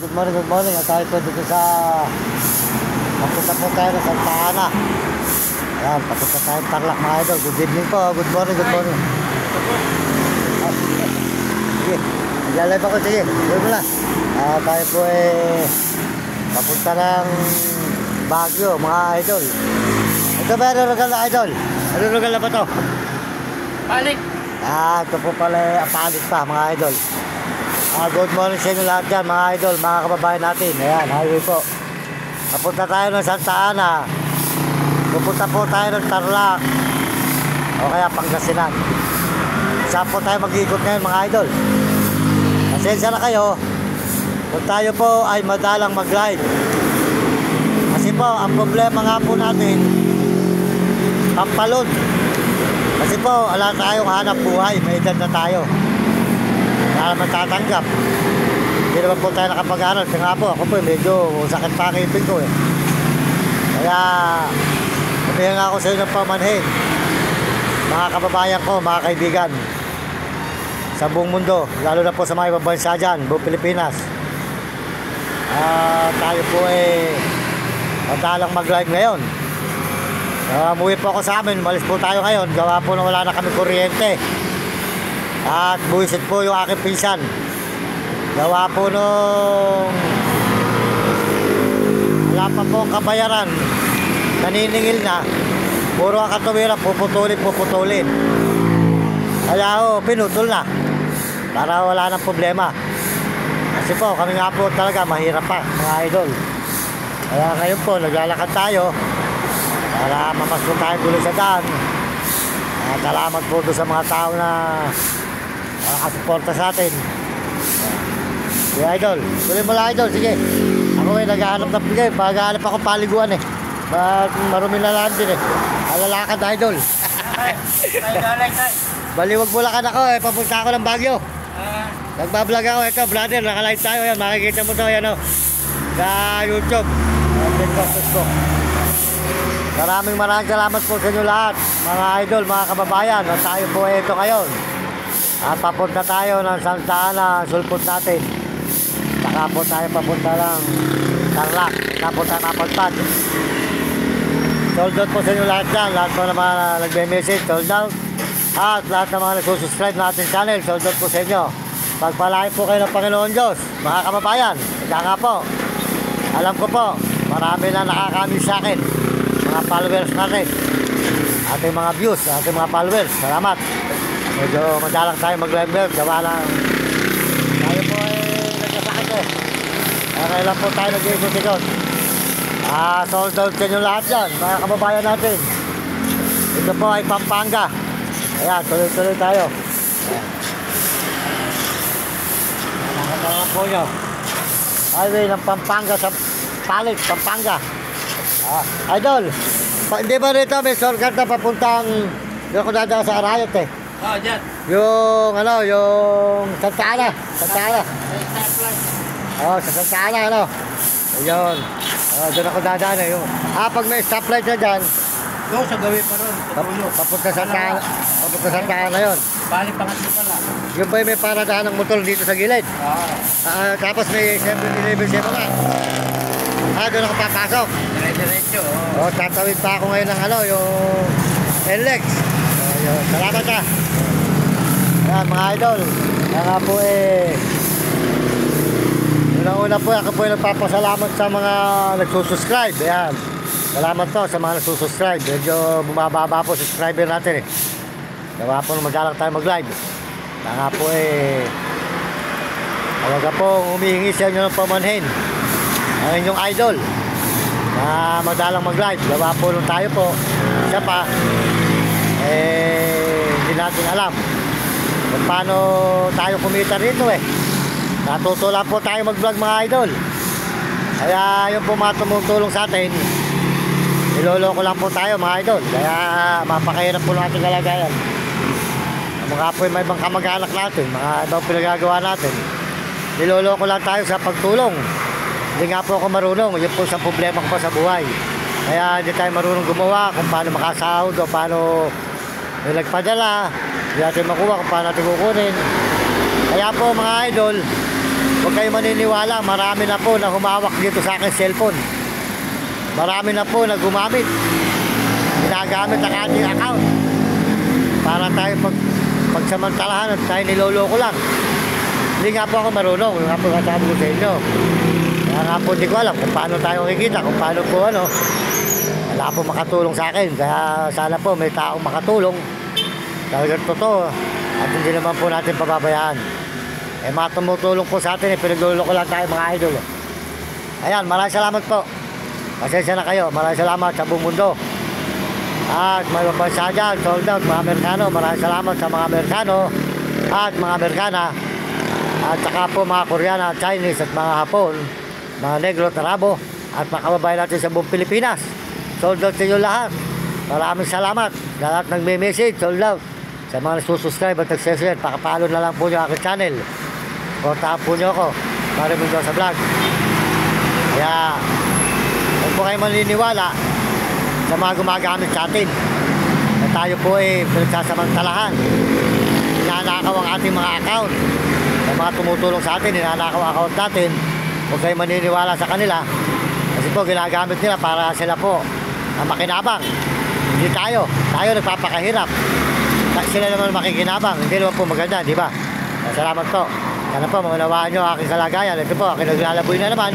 Good morning, good morning. At tayo po dito sa papunta po tayo ng Santa Ana. Ayan, papunta tayo ng Tarlac mga idol. Good evening po, good morning, good morning. Sige, nag-live ako, sige, gawin mo na. Tayo po papunta ng Baguio mga idol. Ito ba yung lugar na idol? Ano lugar na ba ito? Balik! Ito po pala palit pa mga idol. Good morning sa inyo lahat dyan mga idol, mga kababayan natin. Ayan, highway po. Papunta tayo ng Santa Ana. Pupunta po tayo ng Tarlac o kaya Pangasinan. Saan po tayo mag-ikot ngayon mga idol? Pasensya na kayo kung tayo po ay madalang mag-ride. Kasi po, ang problema nga po natin, pampalod. Kasi po, wala tayong hanap buhay, may edad na tayo. Wala naman tatanggap. Hindi naman po tayo nakapag-aral. Kaya nga po, ako po medyo sakit pa ang ipin ko Kaya, humihingi nga ako sa inyo ng pamanhin. Mga kababayan ko, mga kaibigan, sa buong mundo, lalo na po sa mga ibang bansa dyan, buong Pilipinas. Tayo po madalang mag-live ngayon. Umuwi po ako sa amin, malis po tayo ngayon. Gawa po na wala na kami kuryente. At buwisit po yung aking pinsan. Gawa po nung wala pa po kabayaran, naniningil na. Puro ang katuwiran, puputulin. Kaya pinutol na para wala nang problema. Kasi po kami nga po talaga mahirap pa mga idol. Kaya ngayon po naglalakad tayo para mamasok tayo tuloy sa daan. Salamat po doon sa mga tao na nakasuporta sa atin. Sige idol, tuloy mo lang idol, sige. Ako naghahanap na pagay, maghahanap ako paliguan marumi na lang din alalakad idol. Baliwag Bulacan ako papunta ako ng Baguio. Nagbablog ako, ito brother, nakalive tayo yan, makikita mo to yan sa YouTube. Facebook. Maraming salamat po sa inyo lahat mga idol, mga kababayan. At tayo po ito ngayon at papunta tayo ng Santa Ana, sulpot natin. Saka po tayo papunta ng Tarlac, napunta napagpad. Sold out po sa inyo lahat dyan, lahat po na mga nagme-message, sold out. At lahat ng mga nagsusubscribe na ating channel, sold out po sa inyo. Pagpalain po kayo ng Panginoon Diyos, mga kababayan. Kaya nga po, alam ko po, marami na nakakamiss sa akin, mga followers natin, ating mga views, ating mga followers. Salamat. Medyo madalang tayo mag-live, gawa lang tayo po nagkasakit kaya lang po tayo nag-ikot-ikot. Sold out sa inyo lahat yan mga kababayan natin. Ito po ay Pampanga. Ayan, tuloy-tuloy tayo. Nakakatawa po nyo highway ng Pampanga sa Palit, Pampanga. Idol, hindi ba rito may shortcut na papuntang yung kung dadaan sa Arayot dyan. Yung yung Santa Ana. Santa Ana. Sa Santa Ana ayun. Doon ako dadaan pag may stoplight na dyan, Doon sa gawin pa ron. papunta sa Santa Ana. Papunta sa Santa Ana yun. Balik pangatlo pala. Yung ba may paradahan ng motor dito sa gilid? Tapos may 7-Eleven 7 doon ako papasok. Dire-diretso. Tatawid pa ako ngayon ng yung NLEX. Salamat Ayan mga idol. Kaya nga po una po ako po nagpapasalamat sa mga nagsusubscribe. Ayan. Salamat po sa mga nagsusubscribe. Medyo bumababa po subscriber natin Gawa po na madalang tayo mag-live. Kaya nga po talaga po humihingi sa inyo ng pamanhin ang inyong idol na madalang mag-live. Gawa po nung tayo po siya pa hindi natin alam kung paano tayo kumita rito Natuto lang po tayo mag-vlog mga idol. Kaya yung po mga tumutulong sa atin, niloloko lang po tayo mga idol. Kaya mapakahirap po natin kalagayan. Mga po may ibang kamag-anak natin, mga ibang pinagagawa natin, niloloko lang tayo sa pagtulong. Hindi nga po ako marunong. Yun po sa problema ko pa sa buhay. Kaya hindi tayo marunong gumawa kung paano makasahod o paano nagpadala. Hindi natin makuha kung paano natin kukunin. Kaya po mga idol, huwag kayo maniniwala, marami na po na humawak dito sa aking cellphone. Marami na po na gumamit. Ginagamit ang ating account para tayo pagsamantalahan at tayo niloloko lang. Hindi nga po ako marunong, nga po kasabi ko sa inyo. Kaya nga po hindi ko alam kung paano tayo kikita, kung paano po ano. Wala po makatulong sa akin, kaya sana po may taong makatulong. Talagang totoo, at hindi naman po natin pababayaan. Mga tumutulong po sa atin, pinagluloko lang tayo mga idol. Ayan, maraming salamat po. Pasensya na kayo, maraming salamat sa buong mundo. At may mabansa dyan, sold out, mga Amerikano. Maraming salamat sa mga Amerikano at mga Amerikana. At saka po mga Koreana, Chinese at mga Hapon, mga Negro at Arabo, at mga kababayan natin sa buong Pilipinas. Sold out sa inyo lahat. Maraming salamat. Lahat nagme-message, sold out. Sa mga nagsusubscribe at nag-share, pakapalo na lang po nyo aking channel. Supportahan po nyo ako. Para mo sa vlog. Kaya, huwag po kayo maniniwala sa mga gumagamit sa atin. Na tayo po ay pinagsasamantalahan. Ninanakaw ang ating mga account. Sa mga tumutulong sa atin, ninanakaw ang account natin. Huwag kayo maniniwala sa kanila. Kasi po, ginagamit nila para sila po ang makinabang. Hindi tayo. Tayo nagpapakahirap. Sila naman makikinabang. Hindi naman po maganda, di ba? Salamat po. Sana po, maunawaan nyo ang aking kalagayan. Ito po, aking naglalaboy na naman.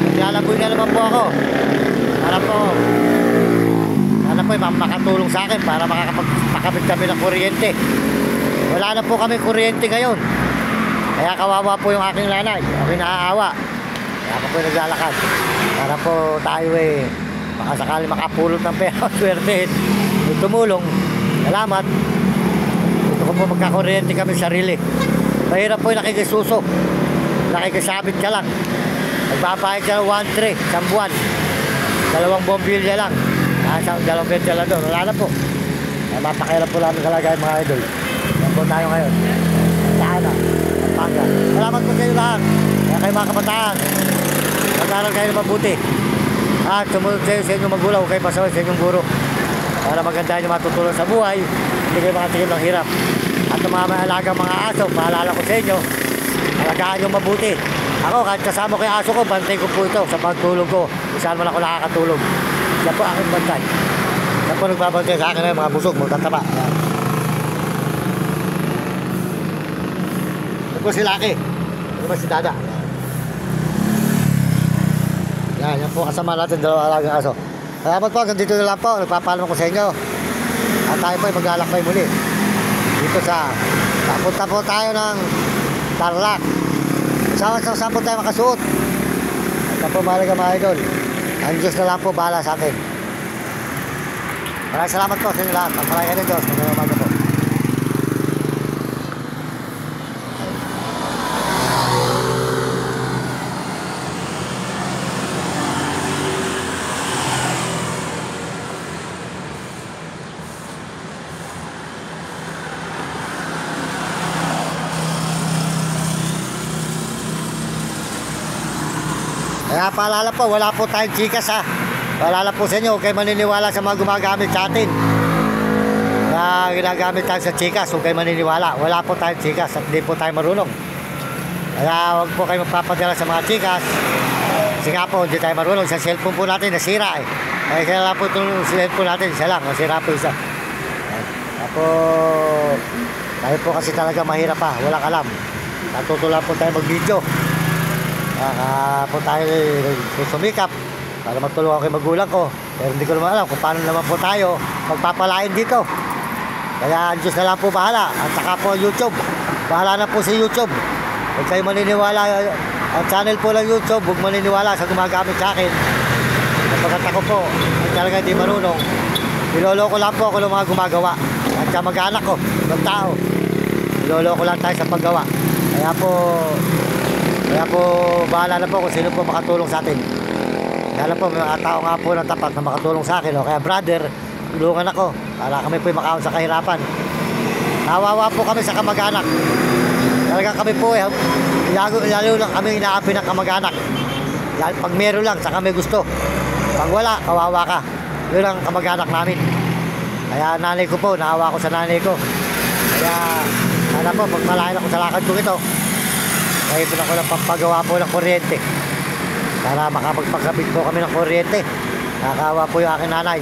Naglalaboy na naman po ako. Sana po, makatulong sa akin para makakapagpakabit kami ng kuryente. Wala na po kami kuryente ngayon. Kaya kawawa po yung aking nanay. Aking naaawa. Kaya po naglalakad. Para po tayo baka sakali makapulot ng pera. Swertehin. Tumulong. Salamat. Gusto ko po magkakuryente kami sarili. Mahirap po yung nakikisuso. Nakikisabit ka lang. Magpapahit ka ng 1-3 isang buwan. 2 bombilya lang. Dalawang bentya lang doon. Wala na po. Mapakailan po namin kalagay mga idol. Yan po tayo ngayon. Sana. Pampanga. Salamat po kayo lahat. Kaya kayo mga kabataan. Mag-aral kayo na mabuti. At sumunod kayo sa inyong magulang. Huwag kayo pasaway sa inyong guro. Para maganda nyo matutulong sa buhay. Hindi kayo makatigil ng hirap. At ang mga alagang mga aso, paalala ko sa inyo, alagaan nyo mabuti. Ako, kahit kasama ko yung aso ko, bantay ko po ito sa pagtulog ko. Kung saan man ako nakakatulog. Yan po aking bantay. Yan po nagbabantay sa akin ng mga busog, magtataba. Yan po si Lucky. Yan po si Dada. Yan po kasama natin, dalawang alagang aso. Salamat po, dito na lang po. Nagpapaalam ko sa inyo. At tayo po ay maglalakbay muli. Dito sa papunta po tayo ng Tarlac. Saan po tayo makasuot. At po mahalaga mga idol. Ang Diyos na lang po bahala sa atin. Maraming salamat po sa inyo lahat. Pagpalay ka ng Diyos. Magandang umaga po. Kaya paalala po, wala po tayong chikas ha. Paalala po sa inyo, huwag kayo maniniwala sa mga gumagamit sa atin. Na ginagamit tayo sa chikas, huwag kayo maniniwala. Wala po tayong chikas at hindi po tayo marunong. Kaya huwag po kayo magpapadala sa mga chikas. Kasi nga po, hindi tayo marunong. Sa cellphone po natin, nasira eh. Kaya kaya lang po itong cellphone natin, isa lang. Nasira po isa. Tapos, tayo po kasi talaga mahirap pa. Walang alam. Natutulan po tayo mag-video. Po tayo sumikap para magtulungan kay magulang ko, pero hindi ko naman alam kung paano naman po tayo magpapalain dito. Kaya ang Diyos na lang po bahala. At saka po YouTube, bahala na po si YouTube. Huwag kayo maniniwala. Ang channel po ng YouTube, huwag maniniwala sa gumagamit sa akin. Kapag ako po ay talaga hindi marunong, niloloko lang po ako ng mga gumagawa. At sa mag-anak ko, ng tao, niloloko lang tayo sa paggawa. Kaya po, bahala na po kung sino po makatulong sa atin. Kaya po, may mga tao nga po na tapat na makatulong sa akin. Kaya brother, tulungan ako para kami po makahon sa kahirapan. Nawawa po kami sa kamag-anak. Talaga kami po lalo lang kami inaapi ng kamag-anak. Pag meron lang, sa kami gusto. Pag wala, kawawa ka. Yun ang kamag-anak namin. Kaya nanay ko po, naawa ko sa nanay ko. Kaya, sana po, pagmalayan ako sa lakad ko ito. Naipon ako ng pampagawa po ng kuryente. Para makapagpagkabit po kami ng kuryente. Nakakawa po yung aking nanay.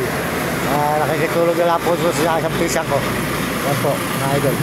Nakikitulog na lang po sa isang pisang ko. Yan po, mga idol.